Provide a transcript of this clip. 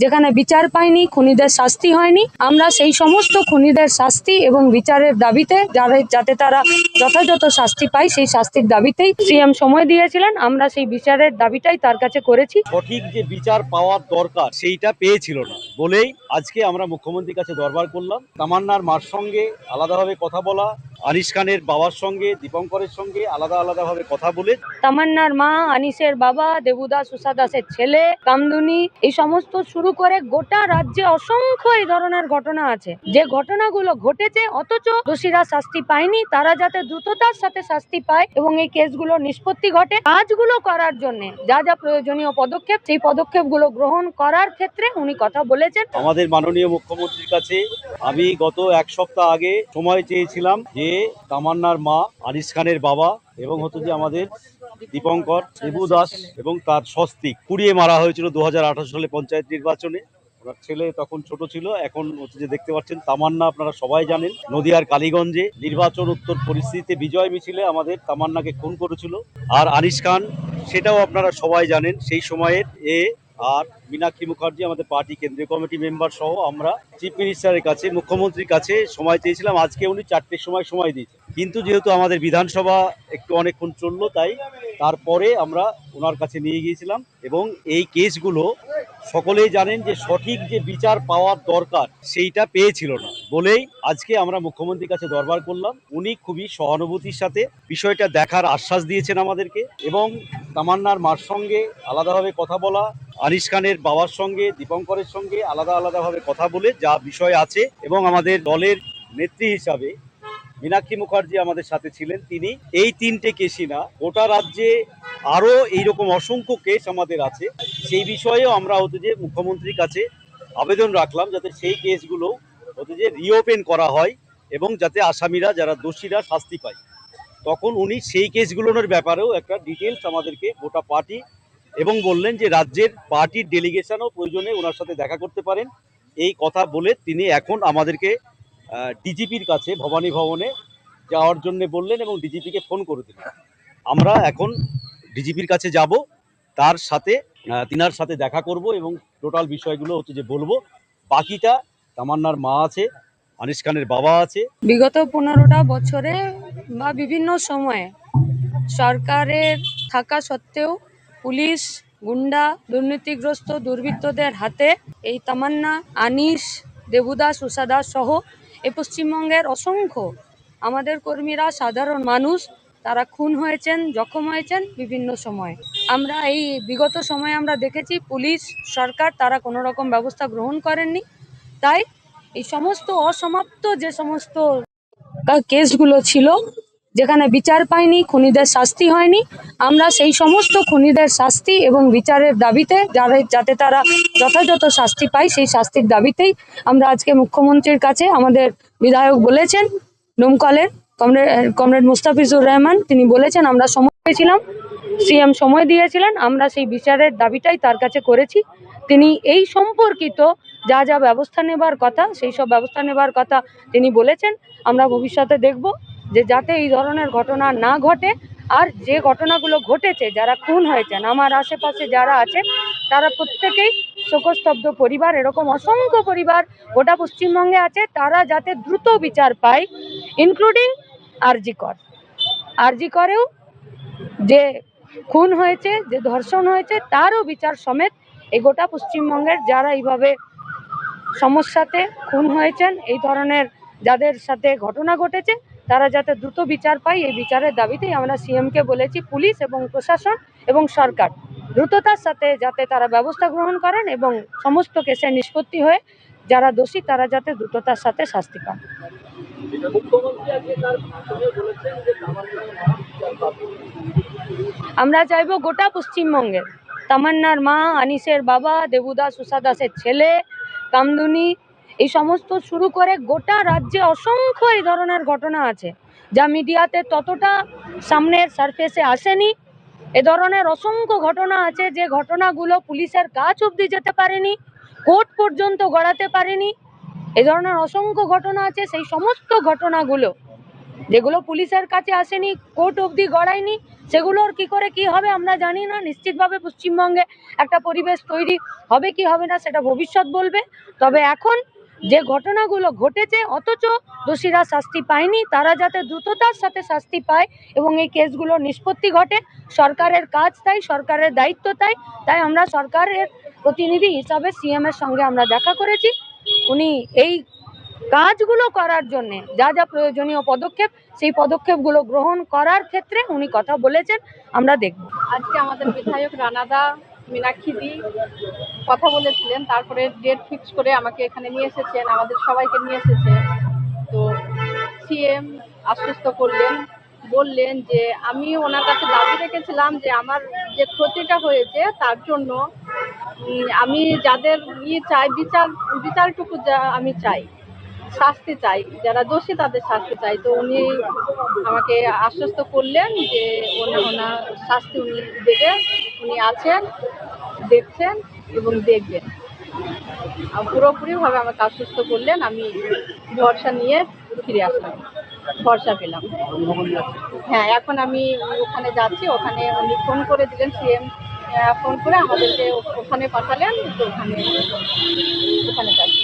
যেখানে বিচার পায়নি, খুনিদের শাস্তি হয়নি। আমরা সেই সমস্ত খুনিদের শাস্তি এবং বিচারের দাবিতে যাতে তারা যথাযথ শাস্তি পায় সেই শাস্তির দাবিতেই সিএম সময় দিয়েছিলেন। আমরা সেই বিচারের দাবিটাই তার কাছে করেছি। সঠিক যে বিচার পাওয়ার দরকার সেইটা পেয়েছিল না বলেই আজকে আমরা মুখ্যমন্ত্রীর কাছে দরবার করলাম। তামান্নার মার সঙ্গে আলাদাভাবে কথা বলা, আনিস খানের বাবার সঙ্গে, দীপঙ্করের সঙ্গে আলাদাভাবে কথা বলে, তামান্নার মা, আনিসের বাবা, দেবুদাস উষা দাসের ছেলে, কামদুনি, এই সমস্ত শুরু করে গোটা রাজ্যে অসংখ্য এই ধরনের ঘটনা আছে, যে ঘটনাগুলো ঘটেছে অথচ দোষীরা শাস্তি পায়নি। তারা যাতে দ্রুততার সাথে শাস্তি পায় এবং এই কেসগুলো নিষ্পত্তি ঘটে, কাজগুলো করার জন্য যা যা প্রয়োজনীয় পদক্ষেপ, সেই পদক্ষেপগুলো গ্রহণ করার ক্ষেত্রে উনি কথা বলেছেন। আমাদের মাননীয় মুখ্যমন্ত্রীর কাছে আমি গত এক সপ্তাহ আগে সময় চেয়েছিলাম যে তামান্নার মা, আনিস খানের বাবা এবং যে আমাদের দীপঙ্কর, দেবুদাস এবং তার স্বস্তিক পুড়িয়ে মারা হয়েছিল 2018 সালে পঞ্চায়েত নির্বাচনে। ওনার ছেলে তখন ছোট ছিল। এখন যে দেখতে পাচ্ছেন তামান্না, আপনারা সবাই জানেন, নদিয়ার কালীগঞ্জে নির্বাচন উত্তর পরিস্থিতিতে বিজয় মিছিলে আমাদের তামান্নাকে খুন করেছিল। আর আনিস খান, সেটাও আপনারা সবাই জানেন, সেই সময়ের আর মীনাক্ষী মুখার্জি, আমাদের পার্টি কেন্দ্রীয় কমিটি মেম্বার সহ আমরা চিফ মিনিস্টারের কাছে, মুখ্যমন্ত্রীর কাছে সময় চেয়েছিলাম। আজকে উনি 4টের সময় দিয়েছেন, কিন্তু যেহেতু আমাদের বিধানসভা একটু অনেকক্ষণ চললো, তাই তারপরে আমরা ওনার কাছে নিয়ে গিয়েছিলাম। এবং এই কেসগুলো সকলেই জানেন যে সঠিক যে বিচার পাওয়ার দরকার সেইটা পেয়েছিল না বলেই আজকে আমরা মুখ্যমন্ত্রীর কাছে দরবার করলাম। উনি খুবই সহানুভূতির সাথে বিষয়টা দেখার আশ্বাস দিয়েছেন আমাদেরকে এবং তামান্নার মার সঙ্গে আলাদাভাবে কথা বলা, আনিস খানের বাবার সঙ্গে, দীপঙ্করের সঙ্গে আলাদাভাবে কথা বলে যা বিষয় আছে, এবং আমাদের দলের নেত্রী হিসাবে মীনাক্ষী মুখার্জি আমাদের সাথে ছিলেন। তিনি এই 3টে কেসই না, গোটা রাজ্যে আরো এইরকম অসংখ্য কেস আমাদের আছে, সেই বিষয়েও আমরা যে মুখ্যমন্ত্রীর কাছে আবেদন রাখলাম যাতে সেই কেসগুলো যে রিওপেন করা হয় এবং যাতে আসামিরা, যারা দোষীরা, শাস্তি পায়। তখন উনি সেই কেসগুলোর ব্যাপারেও একটা ডিটেলস আমাদেরকে গোটা পার্টি এবং বললেন যে রাজ্যের পার্টির ডেলিগেশনও প্রয়োজনে ওনার সাথে দেখা করতে পারেন। এই কথা বলে তিনি এখন আমাদেরকে ডিজিপির কাছে ভবানী ভবনে যাওয়ার জন্য বললেন এবং ডিজিপিকে ফোন করে দিলেন। আমরা এখন ডিজিপির কাছে যাব, তার সাথে তিনার সাথে দেখা করব এবং টোটাল বিষয়গুলো যে বলবো। বাকিটা তামান্নার মা আছে, আনিস খানের বাবা আছে। বিগত 15টা বছরে বা বিভিন্ন সময়ে সরকারের থাকা সত্ত্বেও পুলিশ, গুন্ডা, দুর্নীতিগ্রস্ত দুর্বৃত্তদের হাতে এই তামান্না, আনিস, দেবুদাস, উষা দাস সহ এই পশ্চিমবঙ্গের অসংখ্য আমাদের কর্মীরা, সাধারণ মানুষ, তারা খুন হয়েছেন, জখম হয়েছেন বিভিন্ন সময়ে। আমরা এই বিগত সময়ে আমরা দেখেছি পুলিশ, সরকার তারা কোনো রকম ব্যবস্থা গ্রহণ করেননি। তাই এই সমস্ত অসমাপ্ত যে সমস্ত কেসগুলো ছিল, যেখানে বিচার পায়নি, খুনিদের শাস্তি হয়নি, আমরা সেই সমস্ত খুনিদের শাস্তি এবং বিচারের দাবিতে যাতে তারা যথাযথ শাস্তি পায় সেই শাস্তির দাবিতেই আমরা আজকে মুখ্যমন্ত্রীর কাছে, আমাদের বিধায়ক বলেছেন, ডোমকলের কমরেড মুস্তাফিজুর রহমান, তিনি বলেছেন আমরা সময় পেয়েছিলাম, সিএম সময় দিয়েছিলেন, আমরা সেই বিচারের দাবিটাই তার কাছে করেছি। তিনি এই সম্পর্কিত যা যা ব্যবস্থা নেবার কথা সেই সব ব্যবস্থা নেবার কথা তিনি বলেছেন। আমরা ভবিষ্যতে দেখব যে যাতে এই ধরনের ঘটনা না ঘটে, আর যে ঘটনাগুলো ঘটেছে, যারা খুন হয়েছেন, আমার আশেপাশে যারা আছে তারা প্রত্যেকেই শোকস্তব্ধ পরিবার, এরকম অসংখ্য পরিবার গোটা পশ্চিমবঙ্গে আছে, তারা যাতে দ্রুত বিচার পায়, ইনক্লুডিং আরজি করেও যে খুন হয়েছে, যে ধর্ষণ হয়েছে, তারও বিচার সমেত এই গোটা পশ্চিমবঙ্গের যারা এইভাবে সমস্যাতে খুন হয়েছেন, এই ধরনের যাদের সাথে ঘটনা ঘটেছে, তারা যাতে দ্রুত বিচার পায়, এই বিচারের দাবিতেই আমরা সিএমকে বলেছি পুলিশ এবং প্রশাসন এবং সরকার দ্রুততার সাথে যাতে তারা ব্যবস্থা গ্রহণ করেন এবং সমস্ত কেসের নিষ্পত্তি হয়ে যারা দোষী তারা যাতে দ্রুততার সাথে শাস্তি পান। আমরা চাইবো গোটা পশ্চিমবঙ্গের তামান্নার মা, আনিসের বাবা, দেবুদাস উষা দাসের ছেলে, কামদুনি, এই সমস্ত শুরু করে গোটা রাজ্যে অসংখ্য এই ধরনের ঘটনা আছে যা মিডিয়াতে ততটা সামনের সারফেসে আসেনি। এ ধরনের অসংখ্য ঘটনা আছে যে ঘটনাগুলো পুলিশের কাছ অবধি যেতে পারেনি, কোর্ট পর্যন্ত গড়াতে পারেনি। এ ধরনের অসংখ্য ঘটনা আছে, সেই সমস্ত ঘটনাগুলো যেগুলো পুলিশের কাছে আসেনি, কোর্ট অবধি গড়ায়নি, সেগুলোর কি করে কি হবে আমরা জানি না। নিশ্চিতভাবে পশ্চিমবঙ্গে একটা পরিবেশ তৈরি হবে কি হবে না সেটা ভবিষ্যৎ বলবে। তবে এখন যে ঘটনাগুলো ঘটেছে অথচ দোষীরা শাস্তি পায়নি, তারা যাতে দ্রুততার সাথে শাস্তি পায় এবং এই কেসগুলো নিষ্পত্তি ঘটে, সরকারের কাজ তাই, সরকারের দায়িত্ব তাই। তাই আমরা সরকারের প্রতিনিধি হিসাবে সিএম এর সঙ্গে আমরা দেখা করেছি। উনি এই কাজগুলো করার জন্য যা যা প্রয়োজনীয় পদক্ষেপ, সেই পদক্ষেপগুলো গ্রহণ করার ক্ষেত্রে উনি কথা বলেছেন, আমরা দেখব। আজকে আমাদের বিধায়ক রানাদা, মীনাক্ষী দি কথা বলেছিলেন, তারপরে ডেট ফিক্স করে আমাকে এখানে নিয়ে এসেছেন, আমাদের সবাইকে নিয়ে এসেছে। তো সিএম আশ্বস্ত করলেন, বললেন যে আমি ওনার কাছে দাবি রেখেছিলাম যে আমার যে ক্ষতিটা হয়েছে তার জন্য আমি যাদের চাই বিচারটুকু যা আমি চাই, শাস্তি চাই, যারা দোষী তাদের শাস্তি চাই। তো উনি আমাকে আশ্বস্ত করলেন যে ওনার শাস্তি উনি দেবে, উনি আছেন, দেখছেন এবং দেখবেন। পুরোপুরিভাবে আমাকে আশ্বস্ত করলেন। আমি ভরসা নিয়ে ফিরে আসলাম, ভরসা পেলাম। হ্যাঁ, এখন আমি ওখানে যাচ্ছি। ওখানে উনি ফোন করে দিলেন, সিএম ফোন করে আমাদেরকে ওখানে পাঠালেন। তো ওখানে যাচ্ছি।